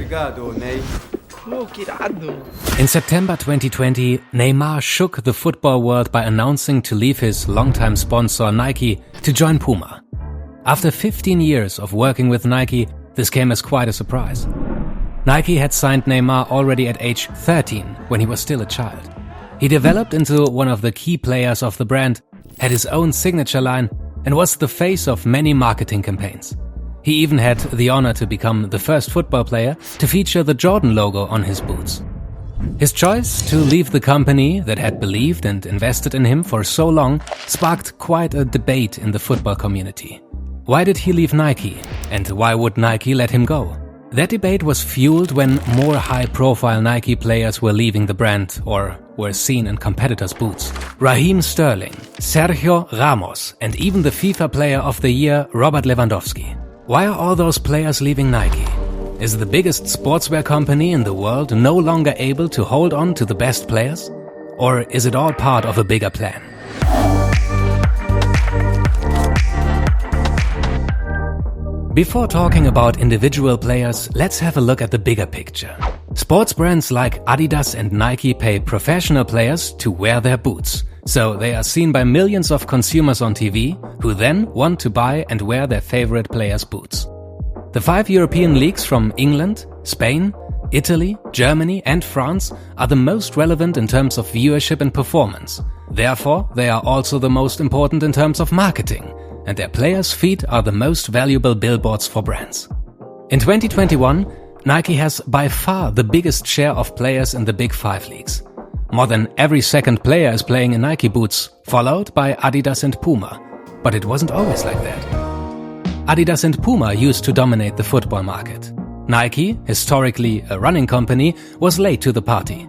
Obrigado, Ney. Oh, que irado. In September 2020, Neymar shook the football world by announcing to leave his longtime sponsor Nike to join Puma. After 15 years of working with Nike, this came as quite a surprise. Nike had signed Neymar already at age 13, when he was still a child. He developed into one of the key players of the brand, had his own signature line, and was the face of many marketing campaigns. He even had the honor to become the first football player to feature the Jordan logo on his boots. His choice to leave the company that had believed and invested in him for so long sparked quite a debate in the football community. Why did he leave Nike, and why would Nike let him go? That debate was fueled when more high-profile Nike players were leaving the brand or were seen in competitors' boots. Raheem Sterling, Sergio Ramos, and even the FIFA Player of the Year Robert Lewandowski. Why are all those players leaving Nike? Is the biggest sportswear company in the world no longer able to hold on to the best players? Or is it all part of a bigger plan? Before talking about individual players, let's have a look at the bigger picture. Sports brands like Adidas and Nike pay professional players to wear their boots. So they are seen by millions of consumers on TV, who then want to buy and wear their favorite players' boots. The 5 European leagues from England, Spain, Italy, Germany and France are the most relevant in terms of viewership and performance. Therefore, they are also the most important in terms of marketing, and their players' feet are the most valuable billboards for brands. In 2021, Nike has by far the biggest share of players in the Big 5 leagues. More than every second player is playing in Nike boots, followed by Adidas and Puma. But it wasn't always like that. Adidas and Puma used to dominate the football market. Nike, historically a running company, was late to the party.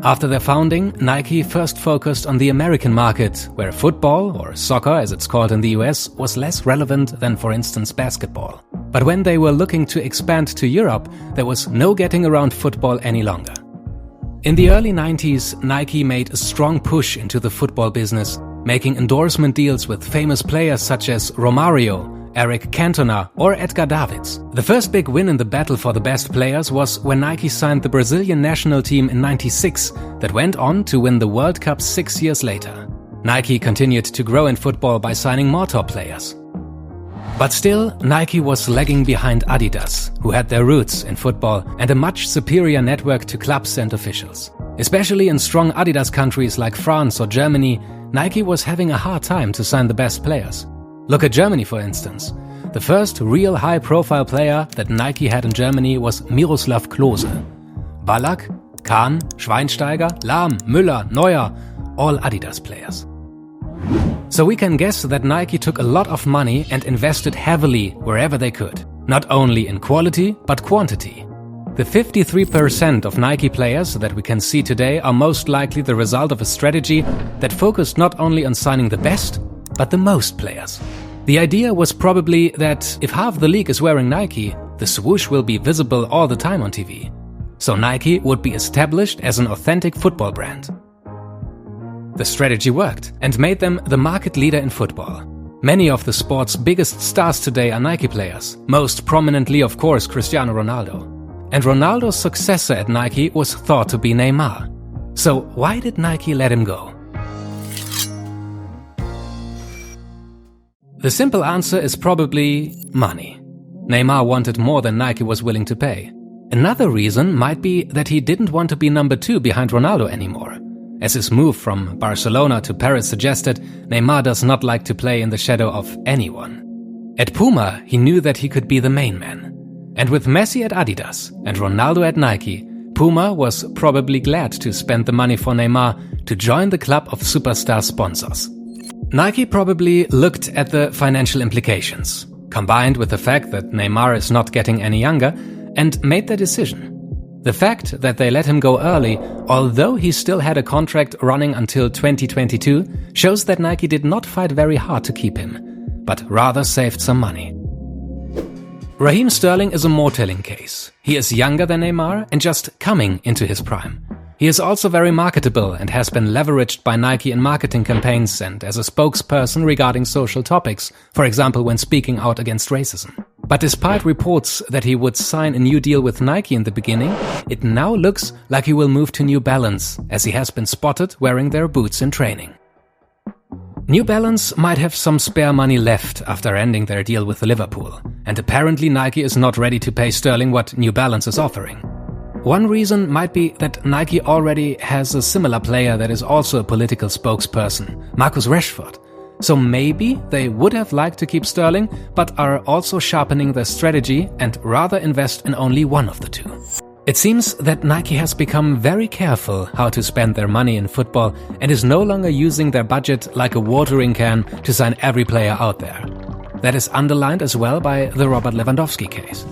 After their founding, Nike first focused on the American market, where football, or soccer as it's called in the US, was less relevant than, for instance, basketball. But when they were looking to expand to Europe, there was no getting around football any longer. In the early 90s, Nike made a strong push into the football business, making endorsement deals with famous players such as Romario, Eric Cantona or Edgar Davids. The first big win in the battle for the best players was when Nike signed the Brazilian national team in '96 that went on to win the World Cup 6 years later. Nike continued to grow in football by signing more top players. But still, Nike was lagging behind Adidas, who had their roots in football and a much superior network to clubs and officials. Especially in strong Adidas countries like France or Germany, Nike was having a hard time to sign the best players. Look at Germany, for instance. The first real high-profile player that Nike had in Germany was Miroslav Klose. Ballack, Kahn, Schweinsteiger, Lahm, Müller, Neuer, all Adidas players. So we can guess that Nike took a lot of money and invested heavily wherever they could, not only in quality but quantity. The 53% of Nike players that we can see today are most likely the result of a strategy that focused not only on signing the best, but the most players. The idea was probably that if half the league is wearing Nike, the swoosh will be visible all the time on TV. So Nike would be established as an authentic football brand. The strategy worked and made them the market leader in football. Many of the sport's biggest stars today are Nike players, most prominently of course Cristiano Ronaldo. And Ronaldo's successor at Nike was thought to be Neymar. So why did Nike let him go? The simple answer is probably money. Neymar wanted more than Nike was willing to pay. Another reason might be that he didn't want to be number 2 behind Ronaldo anymore. As his move from Barcelona to Paris suggested, Neymar does not like to play in the shadow of anyone. At Puma, he knew that he could be the main man. And with Messi at Adidas and Ronaldo at Nike, Puma was probably glad to spend the money for Neymar to join the club of superstar sponsors. Nike probably looked at the financial implications, combined with the fact that Neymar is not getting any younger, and made their decision. The fact that they let him go early, although he still had a contract running until 2022, shows that Nike did not fight very hard to keep him, but rather saved some money. Raheem Sterling is a more telling case. He is younger than Neymar and just coming into his prime. He is also very marketable and has been leveraged by Nike in marketing campaigns and as a spokesperson regarding social topics, for example when speaking out against racism. But despite reports that he would sign a new deal with Nike in the beginning, it now looks like he will move to New Balance, as he has been spotted wearing their boots in training. New Balance might have some spare money left after ending their deal with Liverpool, and apparently Nike is not ready to pay Sterling what New Balance is offering. One reason might be that Nike already has a similar player that is also a political spokesperson, Marcus Rashford. So maybe they would have liked to keep Sterling, but are also sharpening their strategy and rather invest in only one of the two. It seems that Nike has become very careful how to spend their money in football and is no longer using their budget like a watering can to sign every player out there. That is underlined as well by the Robert Lewandowski case.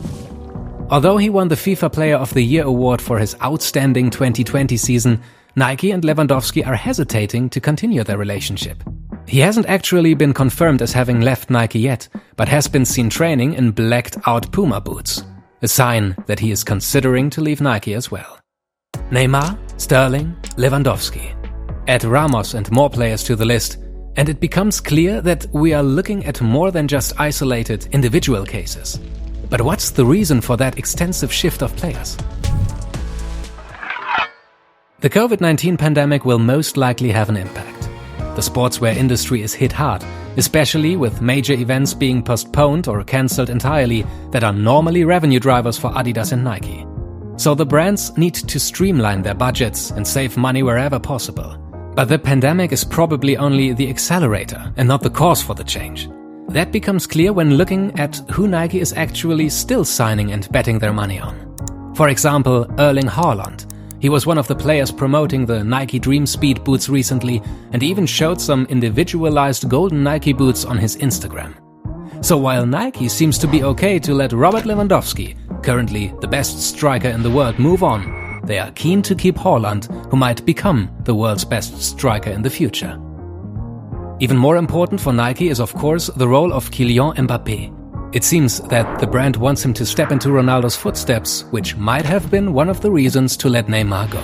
Although he won the FIFA Player of the Year award for his outstanding 2020 season, Nike and Lewandowski are hesitating to continue their relationship. He hasn't actually been confirmed as having left Nike yet, but has been seen training in blacked-out Puma boots, a sign that he is considering to leave Nike as well. Neymar, Sterling, Lewandowski. Add Ramos and more players to the list, and it becomes clear that we are looking at more than just isolated individual cases. But what's the reason for that extensive shift of players? The COVID-19 pandemic will most likely have an impact. The sportswear industry is hit hard, especially with major events being postponed or cancelled entirely that are normally revenue drivers for Adidas and Nike. So the brands need to streamline their budgets and save money wherever possible. But the pandemic is probably only the accelerator and not the cause for the change. That becomes clear when looking at who Nike is actually still signing and betting their money on. For example, Erling Haaland. He was one of the players promoting the Nike Dream Speed boots recently and even showed some individualized golden Nike boots on his Instagram. So while Nike seems to be okay to let Robert Lewandowski, currently the best striker in the world, move on, they are keen to keep Haaland, who might become the world's best striker in the future. Even more important for Nike is of course the role of Kylian Mbappé. It seems that the brand wants him to step into Ronaldo's footsteps, which might have been one of the reasons to let Neymar go.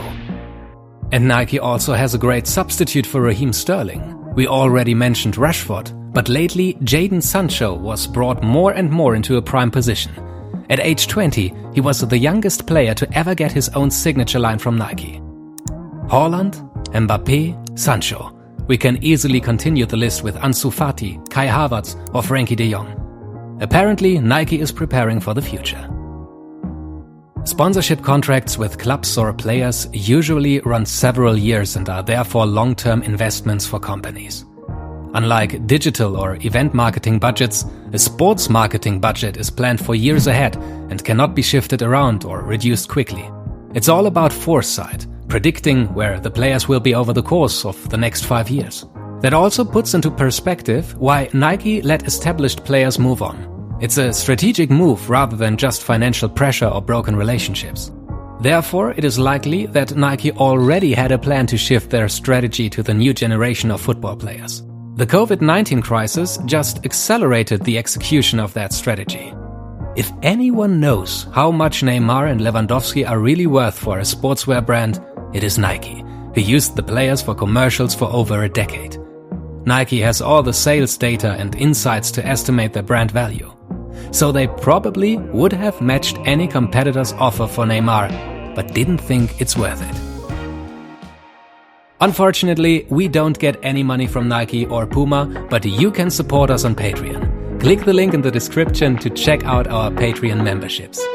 And Nike also has a great substitute for Raheem Sterling. We already mentioned Rashford, but lately Jadon Sancho was brought more and more into a prime position. At age 20, he was the youngest player to ever get his own signature line from Nike. Haaland, Mbappé, Sancho. We can easily continue the list with Ansu Fati, Kai Havertz or Frenkie de Jong. Apparently, Nike is preparing for the future. Sponsorship contracts with clubs or players usually run several years and are therefore long-term investments for companies. Unlike digital or event marketing budgets, a sports marketing budget is planned for years ahead and cannot be shifted around or reduced quickly. It's all about foresight, predicting where the players will be over the course of the next 5 years. That also puts into perspective why Nike let established players move on. It's a strategic move rather than just financial pressure or broken relationships. Therefore, it is likely that Nike already had a plan to shift their strategy to the new generation of football players. The COVID-19 crisis just accelerated the execution of that strategy. If anyone knows how much Neymar and Lewandowski are really worth for a sportswear brand, it is Nike, who used the players for commercials for over a decade. Nike has all the sales data and insights to estimate their brand value. So they probably would have matched any competitor's offer for Neymar, but didn't think it's worth it. Unfortunately, we don't get any money from Nike or Puma, but you can support us on Patreon. Click the link in the description to check out our Patreon memberships.